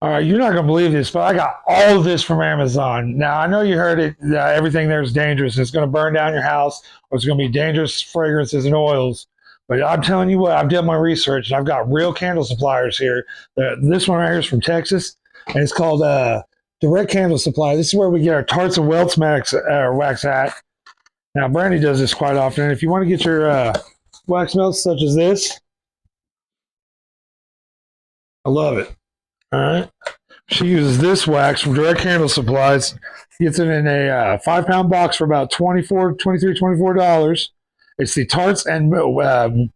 All right, you're not gonna believe this, but I got all of this from Amazon. Now I know you heard it. Everything there is dangerous. It's gonna burn down your house, or it's gonna be dangerous fragrances and oils. But I'm telling you what, I've done my research, and I've got real candle suppliers here. This one right here is from Texas, and it's called Direct Candle Supply. This is where we get our tarts and welts wax at. Now Brandy does this quite often. And if you want to get your wax melts such as this, I love it. All right. She uses this wax from Direct Candle Supplies. Gets it in a 5-pound box for about $24. It's the Tarts and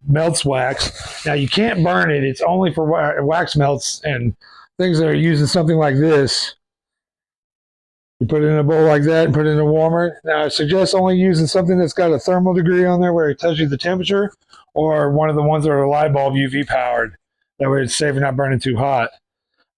Melts wax. Now, you can't burn it. It's only for wax melts and things that are using something like this. You put it in a bowl like that and put it in a warmer. Now, I suggest only using something that's got a thermal degree on there where it tells you the temperature, or one of the ones that are light bulb UV powered. That way it's safe and not burning too hot.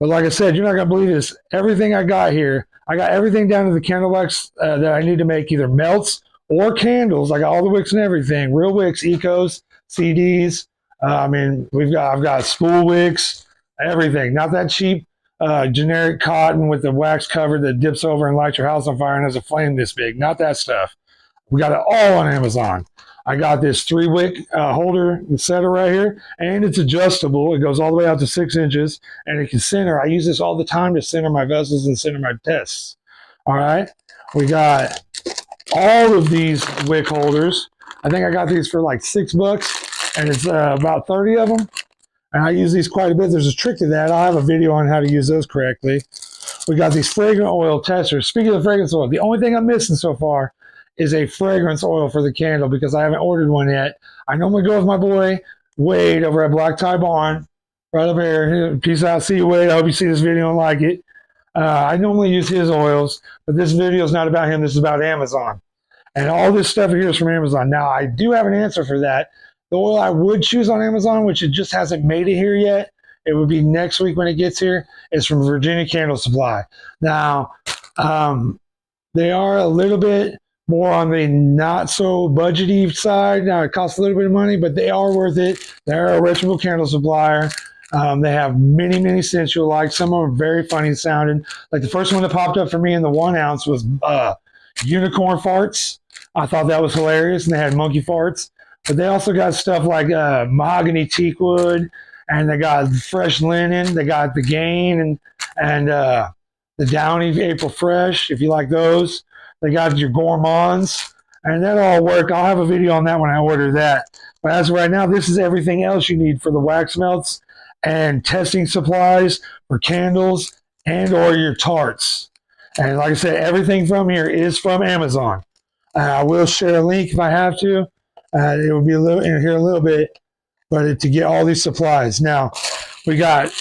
But like I said, you're not going to believe this. Everything I got here, I got everything down to the candle wax that I need to make either melts or candles. I got all the wicks and everything. Real wicks, ecos, CDs. I've got spool wicks, everything. Not that cheap generic cotton with the wax cover that dips over and lights your house on fire and has a flame this big. Not that stuff. We got it all on Amazon. I got this 3-wick holder setter right here, and it's adjustable. It goes all the way out to 6 inches, and it can center. I use this all the time to center my vessels and center my tests. All right. We got all of these wick holders. I think I got these for like $6, and it's about 30 of them. And I use these quite a bit. There's a trick to that. I'll have a video on how to use those correctly. We got these fragrant oil testers. Speaking of fragrance oil, the only thing I'm missing so far is a fragrance oil for the candle because I haven't ordered one yet. I normally go with my boy Wade over at Black Tie Barn, right up here. Peace out. See you, Wade. I hope you see this video and like it. I normally use his oils, but this video is not about him. This is about Amazon. And all this stuff here is from Amazon. Now, I do have an answer for that. The oil I would choose on Amazon, which it just hasn't made it here yet, it would be next week when it gets here, is from Virginia Candle Supply. Now, they are a little bit more on the not so budgety side. Now, it costs a little bit of money, but they are worth it. They're a reputable candle supplier. They have many, many scents you'll like. Some of them are very funny sounding. Like the first one that popped up for me in the 1 ounce was unicorn farts. I thought that was hilarious, and they had monkey farts. But they also got stuff like mahogany teakwood, and they got fresh linen. They got the Gain and the Downy April Fresh, if you like those. They got your Gourmands, and that'll all work. I'll have a video on that when I order that. But as of right now, this is everything else you need for the wax melts and testing supplies for candles and or your tarts. And like I said, everything from here is from Amazon. I will share a link if I have to. It will be a little in here a little bit, but to get all these supplies. Now, we got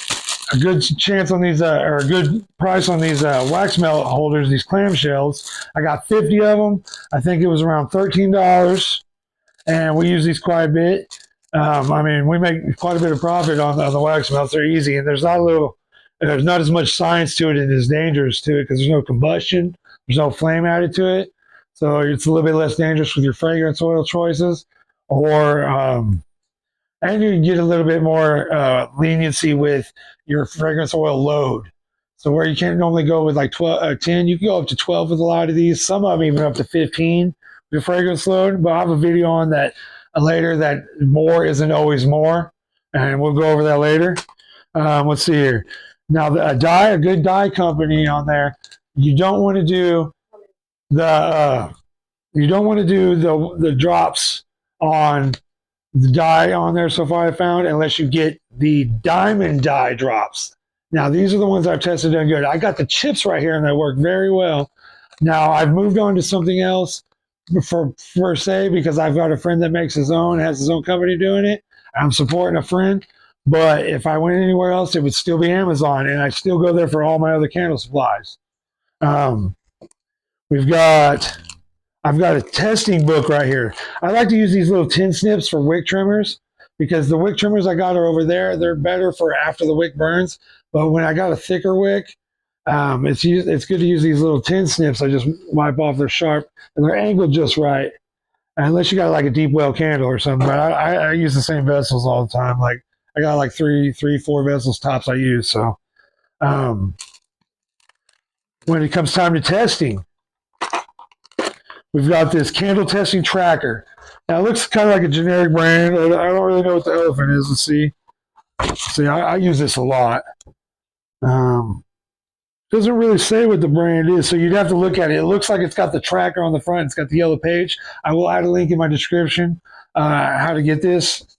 a good chance on these, or a good price on these wax melt holders, these clamshells. I got 50 of them. I think it was around $13, and we use these quite a bit. We make quite a bit of profit on the wax melts. They're easy, and there's not as much science to it and as dangerous to it because there's no combustion, there's no flame added to it. So it's a little bit less dangerous with your fragrance oil choices, and you can get a little bit more leniency with your fragrance oil load. So where you can't normally go with like 10, you can go up to 12 with a lot of these. Some of them even up to 15 with your fragrance load. But I have a video on that later that more isn't always more, and we'll go over that later. Let's see here. Now, a good dye company on there. You don't want to do the drops on the dye on there so far I found, unless you get the diamond dye drops. Now, these are the ones I've tested done good. I got the chips right here, and they work very well. Now, I've moved on to something else per se because I've got a friend that makes his own, has his own company doing it. I'm supporting a friend. But if I went anywhere else, it would still be Amazon, and I still go there for all my other candle supplies. I've got a testing book right here. I like to use these little tin snips for wick trimmers because the wick trimmers I got are over there. They're better for after the wick burns. But when I got a thicker wick, it's good to use these little tin snips. I just wipe off. They're sharp and they're angled just right. Unless you got like a deep well candle or something. But I use the same vessels all the time. Like I got like three, 4 vessels tops I use. So Um, when it comes time to testing, we've got this candle testing tracker. Now it looks kind of like a generic brand. I don't really know what the elephant is. Let's see. See, I use this a lot. Doesn't really say what the brand is, so you'd have to look at it. It looks like it's got the tracker on the front. It's got the yellow page. I will add a link in my description how to get this.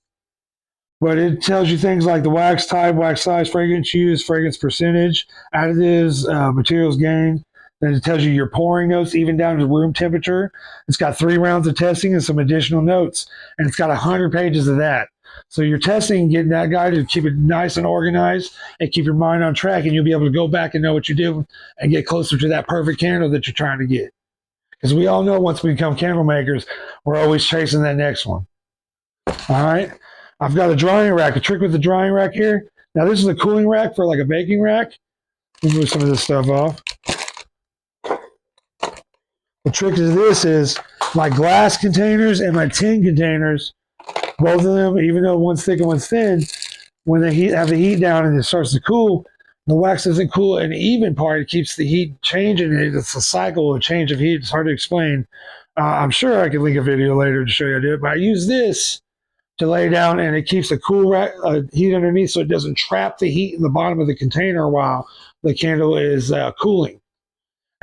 But it tells you things like the wax type, wax size, fragrance use, fragrance percentage, additives, materials gained. Then it tells you your pouring notes, even down to room temperature. It's got 3 rounds of testing and some additional notes. And it's got 100 pages of that. So you're testing, getting that guide to keep it nice and organized and keep your mind on track, and you'll be able to go back and know what you did and get closer to that perfect candle that you're trying to get. Because we all know once we become candle makers, we're always chasing that next one. All right. I've got a drying rack. A trick with the drying rack here. Now this is a cooling rack for like a baking rack. Let me move some of this stuff off. The trick to this is my glass containers and my tin containers, both of them, even though one's thick and one's thin, when they have the heat down and it starts to cool, the wax doesn't cool an even part. It keeps the heat changing. It's a cycle, a change of heat. It's hard to explain. I'm sure I can link a video later to show you how to do it, but I use this to lay down, and it keeps the cool heat underneath so it doesn't trap the heat in the bottom of the container while the candle is cooling.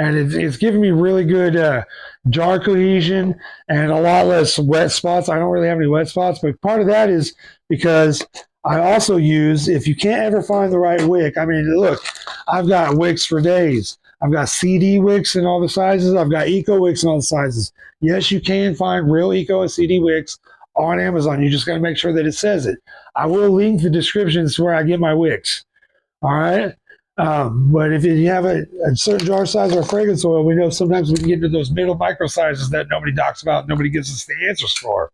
And it's giving me really good jar cohesion and a lot less wet spots. I don't really have any wet spots, but part of that is because I also use, if you can't ever find the right wick, I mean, look, I've got wicks for days. I've got CD wicks in all the sizes. I've got Eco wicks in all the sizes. Yes, you can find real Eco and CD wicks on Amazon. You just got to make sure that it says it. I will link the descriptions to where I get my wicks. All right. But if you have a certain jar size or fragrance oil, we know sometimes we can get into those middle micro sizes that nobody talks about, nobody gives us the answers for.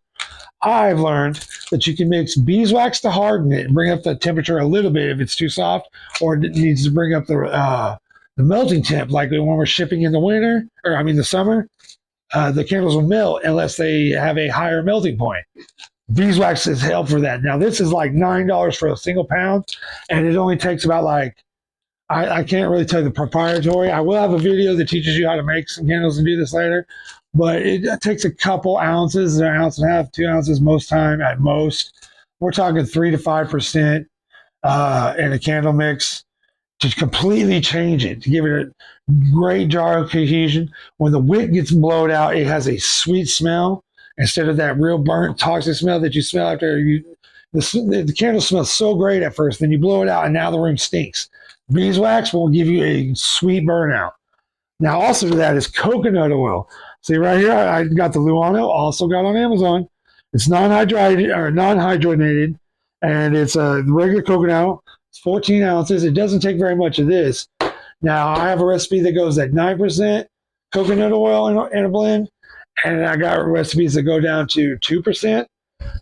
I've learned that you can mix beeswax to harden it and bring up the temperature a little bit if it's too soft, or it needs to bring up the melting temp, like when we're shipping in the winter, or I mean the summer. The candles will melt unless they have a higher melting point. Beeswax is help for that. Now this is like $9 for a single pound, and it only takes about like I can't really tell you the proprietary. I will have a video that teaches you how to make some candles and do this later, but it takes a couple ounces, an ounce and a half, 2 ounces most time at most. We're talking 3 to 5% in a candle mix to completely change it, to give it a great jar of cohesion. When the wick gets blown out, it has a sweet smell instead of that real burnt, toxic smell that you smell after you. The candle smells so great at first, then you blow it out, and now the room stinks. Beeswax will give you a sweet burnout. Now, also to that is coconut oil. See right here, I got the Luano, also got on Amazon. It's non-hydrogenated, and it's a regular coconut. It's 14 ounces. It doesn't take very much of this. Now, I have a recipe that goes at 9% coconut oil in a blend, and I got recipes that go down to 2%.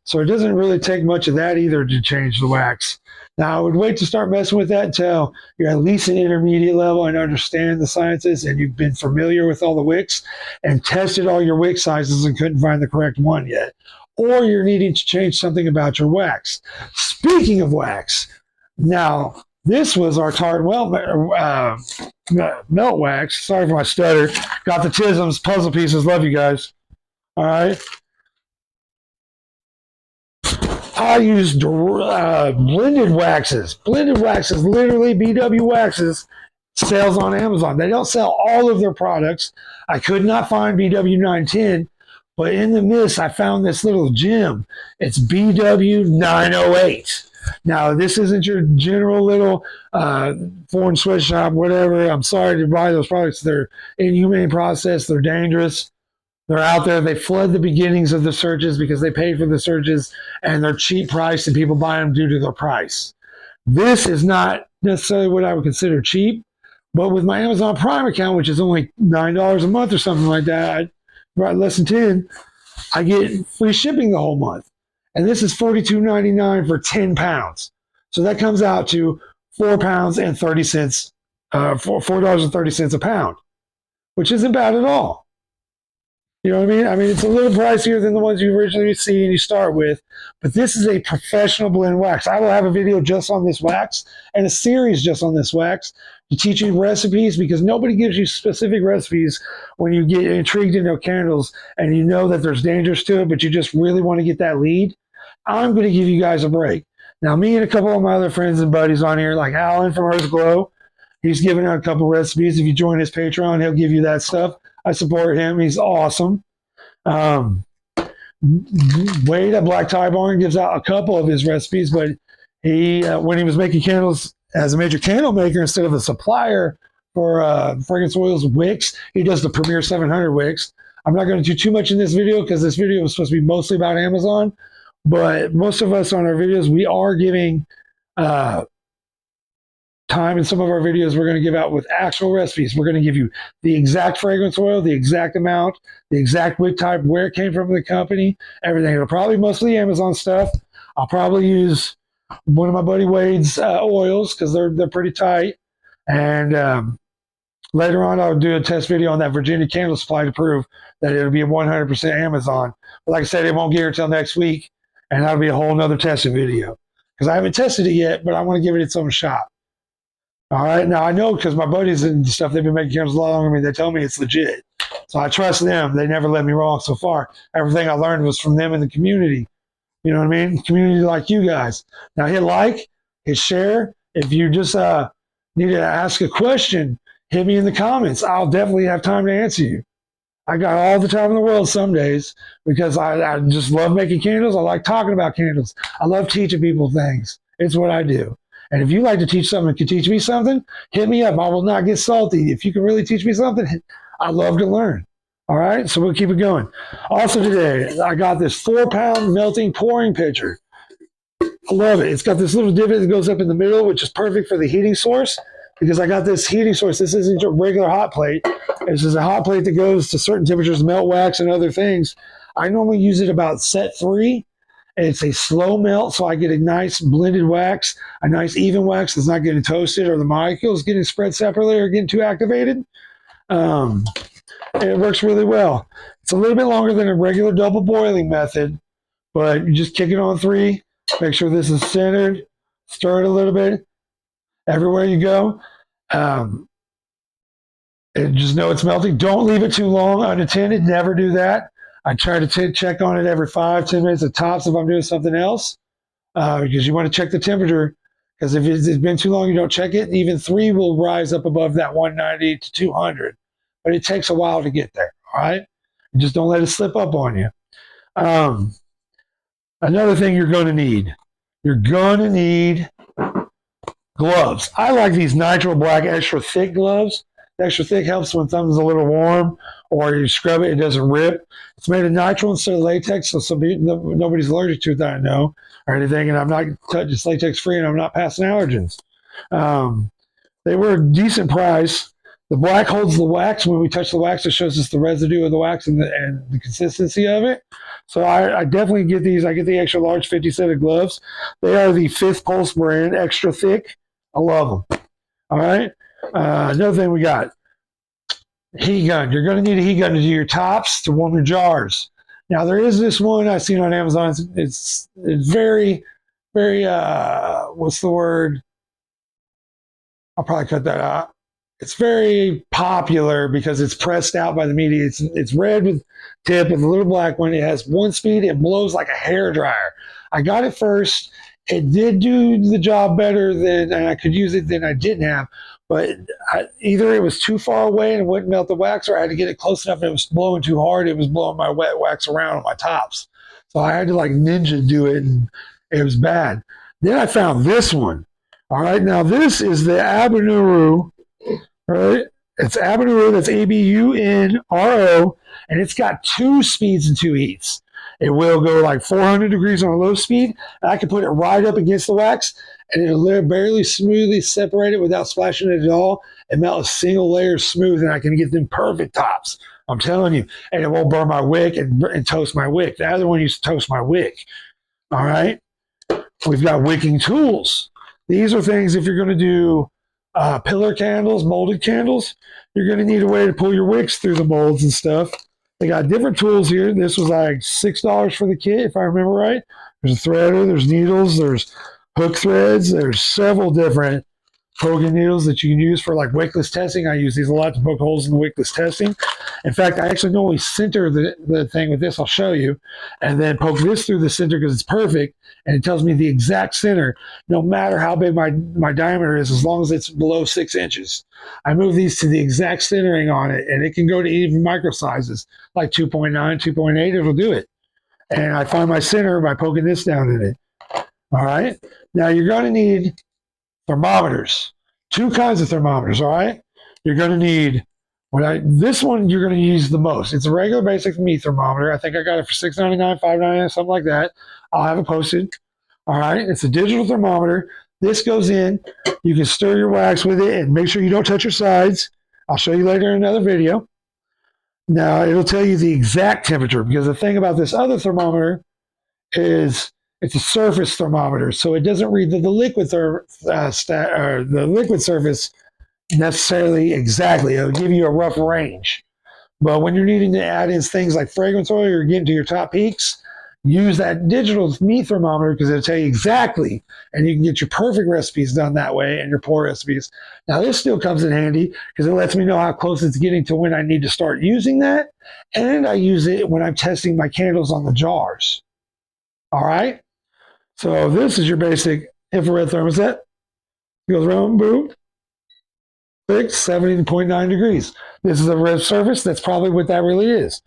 So it doesn't really take much of that either to change the wax. Now, I would wait to start messing with that until you're at least an intermediate level and understand the sciences, and you've been familiar with all the wicks and tested all your wick sizes and couldn't find the correct one yet. Or you're needing to change something about your wax. Speaking of wax, now, this was our tart melt wax. Sorry for my stutter. Got the Tisms puzzle pieces. Love you guys. All right. I use blended waxes. Blended waxes, literally BW waxes, sells on Amazon. They don't sell all of their products. I could not find BW 910, but in the mist, I found this little gem. It's BW 908. Now, this isn't your general little foreign sweatshop, whatever. I'm sorry to buy those products. They're inhumane process. They're dangerous. They're out there. They flood the beginnings of the searches because they pay for the searches, and they're cheap priced, and people buy them due to their price. This is not necessarily what I would consider cheap, but with my Amazon Prime account, which is only $9 a month or something like that, right, less than 10, I get free shipping the whole month. And this is $42.99 for 10 pounds. So that comes out to £4 and 30 cents, $4.30 a pound, which isn't bad at all. You know what I mean? I mean, it's a little pricier than the ones you originally see and you start with, but this is a professional blend wax. I will have a video just on this wax and a series just on this wax to teach you recipes, because nobody gives you specific recipes when you get intrigued into candles and you know that there's dangers to it, but you just really want to get that lead. I'm going to give you guys a break. Now, me and a couple of my other friends and buddies on here, like Alan from Earth Glow, he's giving out a couple recipes. If you join his Patreon, he'll give you that stuff. I support him. He's awesome. Wade at Black Tie Barn gives out a couple of his recipes, but he, when he was making candles as a major candle maker instead of a supplier for fragrance oils wicks, he does the Premier 700 wicks. I'm not going to do too much in this video because this video was supposed to be mostly about Amazon, but most of us on our videos, we are giving time in some of our videos. We're going to give out with actual recipes. We're going to give you the exact fragrance oil, the exact amount, the exact wick type, where it came from the company, everything. It'll probably mostly Amazon stuff. I'll probably use one of my buddy Wade's oils because they're pretty tight. And later on, I'll do a test video on that Virginia candle supply to prove that it'll be 100% Amazon. But like I said, it won't get here until next week, and that'll be a whole nother testing video because I haven't tested it yet, but I want to give it its own shot. All right. Now I know because my buddies and stuff, they've been making candles a lot longer than me. They tell me it's legit. So I trust them. They never let me wrong so far. Everything I learned was from them in the community. You know what I mean? Community like you guys. Now hit like, hit share. If you just need to ask a question, hit me in the comments. I'll definitely have time to answer you. I got all the time in the world some days because I just love making candles. I like talking about candles. I love teaching people things. It's what I do. And if you like to teach something, can teach me something, hit me up. I will not get salty. If you can really teach me something, I love to learn. All right, so we'll keep it going. Also today, I got this 4-pound melting pouring pitcher. I love it. It's got this little divot that goes up in the middle, which is perfect for the heating source because I got this heating source. This isn't a regular hot plate. This is a hot plate that goes to certain temperatures, melt wax and other things. I normally use it about set 3. It's a slow melt, so I get a nice blended wax, a nice even wax that's not getting toasted or the molecules getting spread separately or getting too activated. And it works really well. It's a little bit longer than a regular double boiling method, but you just kick it on 3. Make sure this is centered. Stir it a little bit everywhere you go. And just know it's melting. Don't leave it too long unattended. Never do that. I try to check on it every 5-10 minutes at tops if I'm doing something else, because you want to check the temperature. Because if it's been too long, you don't check it. Even 3 will rise up above that 190 to 200, but it takes a while to get there. All right, just don't let it slip up on you. Another thing you're going to need gloves. I like these Nitro Black extra thick gloves. Extra thick helps when thumb's a little warm or you scrub it, it doesn't rip. It's made of nitrile instead of latex, so nobody's allergic to it that I know or anything, and I'm not, it's latex free and I'm not passing allergens. They were a decent price. The black holds the wax. When we touch the wax, it shows us the residue of the wax and the consistency of it. So I definitely get these. I get the extra large 50 set of gloves. They are the Fifth Pulse brand, extra thick. I love them. All right. Another thing we got, heat gun. You're going to need a heat gun to do your tops to warm your jars. Now there is this one I've seen on Amazon. It's very, very, what's the word? I'll probably cut that out. It's very popular because it's pressed out by the media. It's red with tip with a little black one. It has 1 speed. It blows like a hairdryer. I got it first. It did do the job better and I could use it than I didn't have. But either it was too far away and it wouldn't melt the wax, or I had to get it close enough and it was blowing too hard. It was blowing my wet wax around on my tops. So I had to like ninja do it, and it was bad. Then I found this one. All right, now this is the Abunuro, right? It's Abunuro, that's Abunro, and it's got 2 speeds and 2 heats. It will go like 400 degrees on a low speed, and I can put it right up against the wax, and it'll barely smoothly separate it without splashing it at all and melt a single layer smooth, and I can get them perfect tops. I'm telling you. And it won't burn my wick and toast my wick. The other one used to toast my wick. All right? We've got wicking tools. These are things if you're going to do pillar candles, molded candles, you're going to need a way to pull your wicks through the molds and stuff. They got different tools here. This was like $6 for the kit, if I remember right. There's a threader, there's needles, there's hook threads, there's several different poking needles that you can use for like wickless testing. I use these a lot to poke holes in the wickless testing. In fact, I actually normally center the thing with this. I'll show you, and then poke this through the center because it's perfect, and it tells me the exact center, no matter how big my diameter is, as long as it's below 6 inches. I move these to the exact centering on it, and it can go to even micro sizes like 2.9, 2.8. It'll do it, and I find my center by poking this down in it. All right. Now you're going to need thermometers, 2 kinds of thermometers. All right, you're going to need this one you're going to use the most. It's a regular basic meat thermometer. I think I got it for $6.99, $5.99, something like that. I'll have it posted. All right, it's a digital thermometer. This goes in. You can stir your wax with it and make sure you don't touch your sides. I'll show you later in another video. Now it'll tell you the exact temperature, because the thing about this other thermometer is it's a surface thermometer, so it doesn't read the liquid the liquid surface necessarily exactly. It'll give you a rough range. But when you're needing to add in things like fragrance oil or getting to your top peaks, use that digital meat thermometer because it'll tell you exactly, and you can get your perfect recipes done that way and your pour recipes. Now, this still comes in handy because it lets me know how close it's getting to when I need to start using that, and I use it when I'm testing my candles on the jars. All right? So this is your basic infrared thermostat. It goes around, boom, fixed, 70.9 degrees. This is a red surface. That's probably what that really is.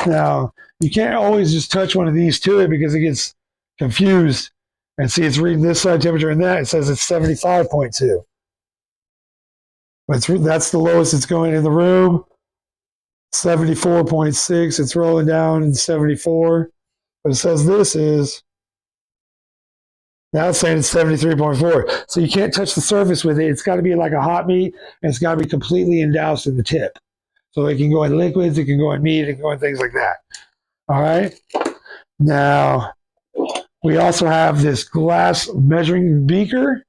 Now, you can't always just touch one of these to it because it gets confused. And see, it's reading this side temperature and that. It says it's 75.2. But that's the lowest it's going in the room. 74.6. It's rolling down in 74. But it says this is, now it's saying it's 73.4. So you can't touch the surface with it. It's got to be like a hot meat, and it's got to be completely endoused in the tip. So it can go in liquids, it can go in meat, it can go in things like that. All right. Now, we also have this glass measuring beaker.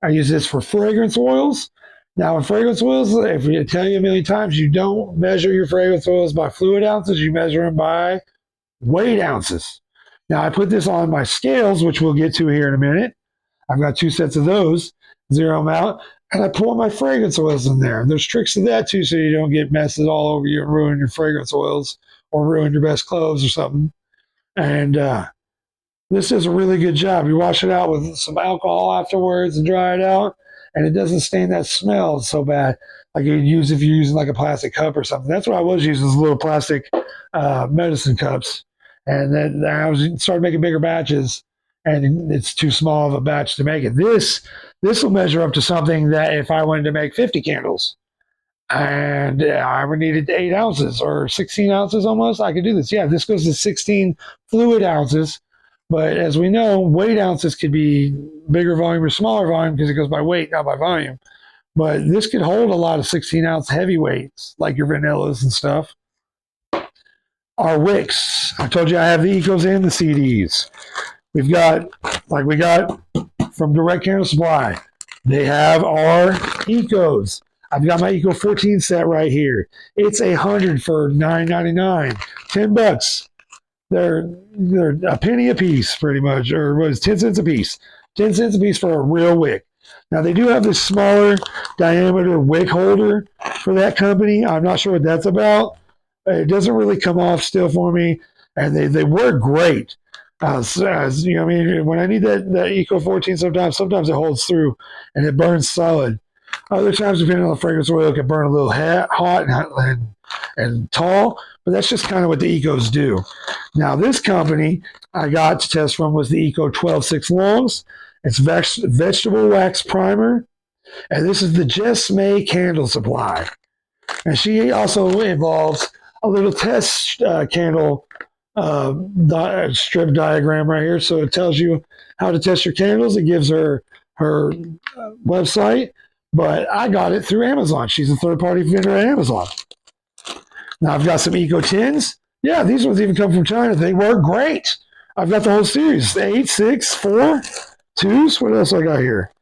I use this for fragrance oils. Now, in fragrance oils, if I tell you a million times, you don't measure your fragrance oils by fluid ounces, you measure them by weight ounces. Now, I put this on my scales, which we'll get to here in a minute. I've got 2 sets of those, zero them out, and I pour my fragrance oils in there. There's tricks to that too, so you don't get messes all over you and ruin your fragrance oils or ruin your best clothes or something. And this does a really good job. You wash it out with some alcohol afterwards and dry it out, and it doesn't stain that smell so bad like you'd use if you're using like a plastic cup or something. That's what I was using, those little plastic medicine cups. And then I started making bigger batches, and it's too small of a batch to make it. This will measure up to something that if I wanted to make 50 candles and I would needed 8 ounces or 16 ounces almost, I could do this. Yeah, this goes to 16 fluid ounces. But as we know, weight ounces could be bigger volume or smaller volume because it goes by weight, not by volume. But this could hold a lot of 16-ounce heavyweights like your vanillas and stuff. Our wicks. I told you I have the Ecos and the CDs. We've got, like we got from Direct Candle Supply, they have our Ecos. I've got my Eco 14 set right here. It's 100 for $9.99, $10. They're a penny a piece, pretty much, or what is 10 cents a piece? 10 cents a piece for a real wick. Now they do have this smaller diameter wick holder for that company. I'm not sure what that's about. It doesn't really come off still for me, and they work great. As you know, I mean, when I need that Eco 14, sometimes it holds through and it burns solid. Other times, depending on the fragrance oil, it can burn a little hot and tall, but that's just kind of what the Ecos do. Now, this company I got to test from was the Eco 12-6 Longs. It's vegetable wax primer, and this is the Jess May candle supply. And she also involves a little test candle strip diagram right here. So it tells you how to test your candles. It gives her website, but I got it through Amazon. She's a third-party vendor at Amazon. Now I've got some Eco tins. Yeah, these ones even come from China. They work great. I've got the whole series, 8, 6, 4, 2s. What else I got here?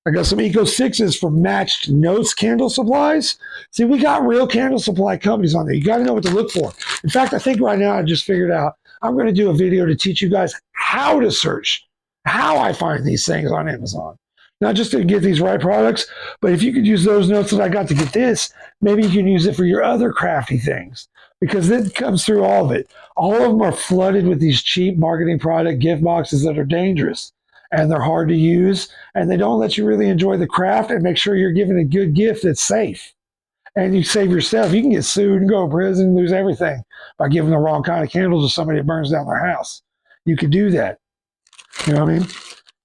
I got some Eco 6s for Matched Notes candle supplies. See, we got real candle supply companies on there. You got to know what to look for. In fact, I think right now I just figured out I'm going to do a video to teach you guys how to search, how I find these things on Amazon. Not just to get these right products, but if you could use those notes that I got to get this, maybe you can use it for your other crafty things, because it comes through all of it. All of them are flooded with these cheap marketing product gift boxes that are dangerous, and they're hard to use, and they don't let you really enjoy the craft and make sure you're giving a good gift that's safe. And you save yourself. You can get sued and go to prison and lose everything by giving the wrong kind of candles to somebody that burns down their house. You could do that. You know what I mean?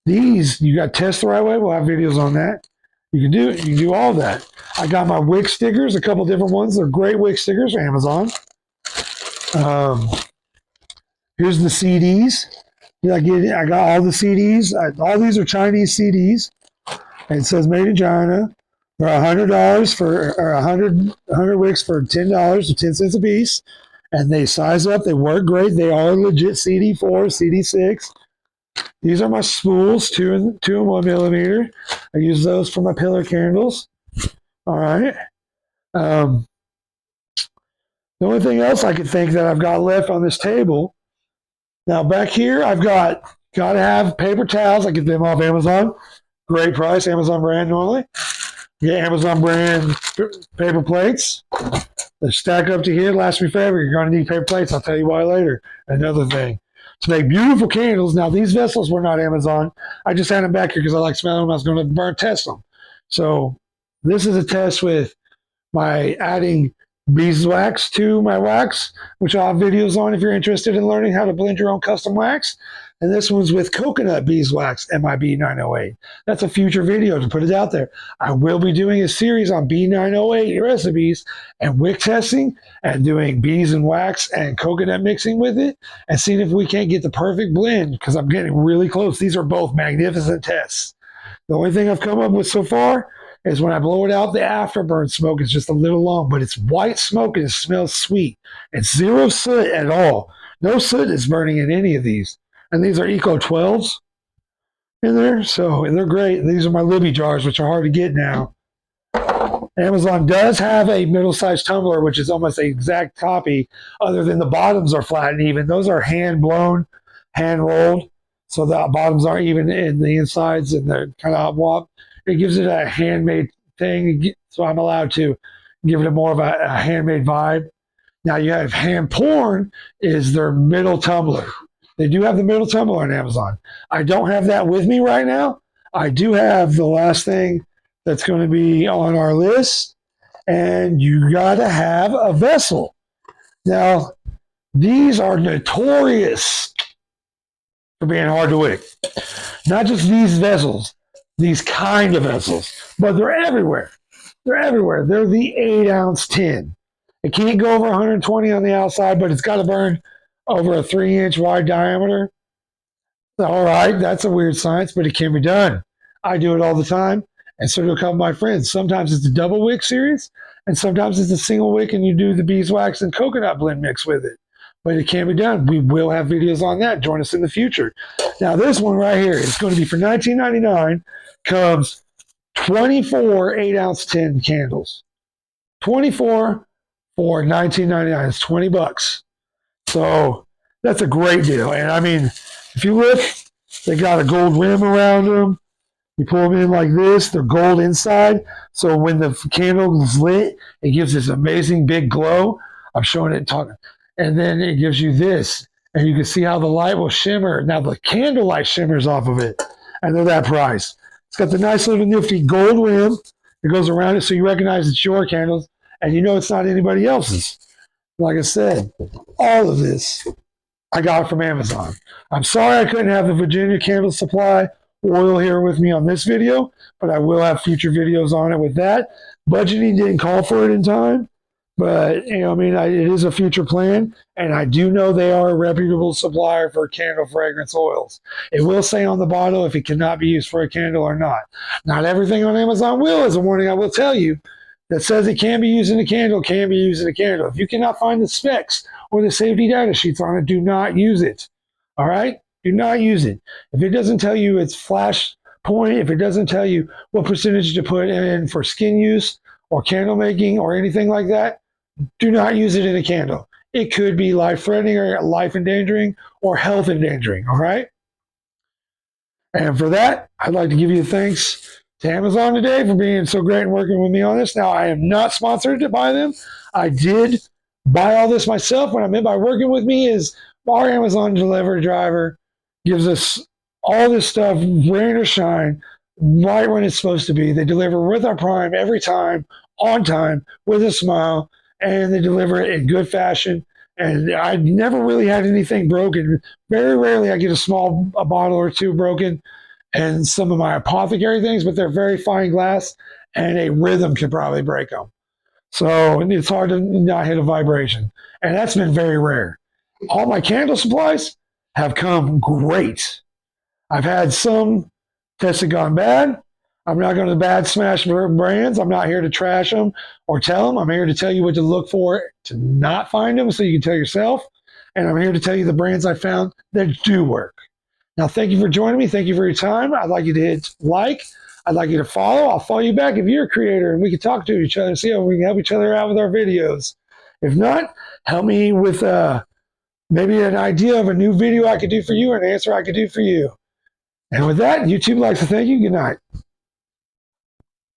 These, you got to test the right way. We'll have videos on that. You can do it. You can do all that. I got my wick stickers, a couple different ones. They're great wick stickers, Amazon. Here's the CDs. I got all the CDs. All these are Chinese CDs. And it says made in China. They're $100 for, or 100 wicks for $10 or 10 cents a piece. And they size up. They work great. They are legit CD4, CD6. These are my spools, 2 and 1 millimeter. I use those for my pillar candles. All right. The only thing else I could think that I've got left on this table. Now back here, I've got to have paper towels. I get them off Amazon. Great price, Amazon brand normally. Get Amazon brand paper plates. They stack up to here, last me forever. You're going to need paper plates. I'll tell you why later. Another thing. To make beautiful candles. Now, these vessels were not Amazon. I just had them back here because I like smelling them. I was going to test them. So this is a test with my adding beeswax to my wax, which I'll have videos on if you're interested in learning how to blend your own custom wax. And this one's with coconut beeswax, MIB 908. That's a future video to put it out there. I will be doing a series on B908 recipes and wick testing and doing bees and wax and coconut mixing with it and seeing if we can't get the perfect blend, because I'm getting really close. These are both magnificent tests. The only thing I've come up with so far is when I blow it out, the afterburn smoke is just a little long, but it's white smoke and it smells sweet. It's zero soot at all. No soot is burning in any of these. And these are Eco 12s in there, so they're great. These are my Libby jars, which are hard to get now. Amazon does have a middle-sized tumbler, which is almost the exact copy, other than the bottoms are flat and even. Those are hand-blown, hand-rolled, so the bottoms aren't even in the insides, and they're kind of wop. It gives it a handmade thing, so I'm allowed to give it more of a handmade vibe. Now you have hand porn is their middle tumbler. They do have the middle tumbler on Amazon. I don't have that with me right now. I do have the last thing that's going to be on our list, and you got to have a vessel. Now, these are notorious for being hard to wick. Not just these vessels, these kind of vessels, but they're everywhere. They're everywhere. They're the 8-ounce tin. It can't go over 120 on the outside, but it's got to burn over a 3-inch wide diameter. All right, that's a weird science, but it can be done. I do it all the time, and so do a couple of my friends. Sometimes it's a double wick series, and sometimes it's a single wick, and you do the beeswax and coconut blend mix with it. But it can be done. We will have videos on that. Join us in the future. Now, this one right here is going to be for $19.99. Comes 24 8-ounce tin candles. 24 for $19.99. It's $20. So that's a great deal. And I mean, if you look, they got a gold rim around them. You pull them in like this. They're gold inside. So when the candle is lit, it gives this amazing big glow. I'm showing it and talking. And then it gives you this. And you can see how the light will shimmer. Now the candlelight shimmers off of it. And they're that price. It's got the nice little nifty gold rim that goes around it so you recognize it's your candles. And you know it's not anybody else's. Like I said, all of this I got from Amazon. I'm sorry I couldn't have the Virginia Candle Supply oil here with me on this video, but I will have future videos on it with that. Budgeting didn't call for it in time, but you know, I mean, it is a future plan, and I do know they are a reputable supplier for candle fragrance oils. It will say on the bottle if it cannot be used for a candle or not. Not everything on Amazon will, as a warning I will tell you, that says it can be used in a candle, can be used in a candle. If you cannot find the specs or the safety data sheets on it, do not use it. All right? Do not use it. If it doesn't tell you it's flash point, if it doesn't tell you what percentage to put in for skin use or candle making or anything like that, do not use it in a candle. It could be life threatening or life endangering or health endangering. All right. And for that, I'd like to give you thanks to Amazon today for being so great and working with me on this. Now, I am not sponsored by them. I did buy all this myself. What I meant by working with me is our Amazon delivery driver gives us all this stuff, rain or shine, right when it's supposed to be. They deliver with our Prime every time, on time, with a smile, and they deliver it in good fashion. And I never really had anything broken. Very rarely I get a bottle or two broken and some of my apothecary things, but they're very fine glass and a rhythm could probably break them. So it's hard to not hit a vibration. And that's been very rare. All my candle supplies have come great. I've had some tests that gone bad. I'm not going to bad smash brands. I'm not here to trash them or tell them. I'm here to tell you what to look for to not find them so you can tell yourself. And I'm here to tell you the brands I found that do work. Now, thank you for joining me. Thank you for your time. I'd like you to hit like. I'd like you to follow. I'll follow you back if you're a creator and we can talk to each other and see how we can help each other out with our videos. If not, help me with maybe an idea of a new video I could do for you or an answer I could do for you. And with that, YouTube likes to thank you. Good night.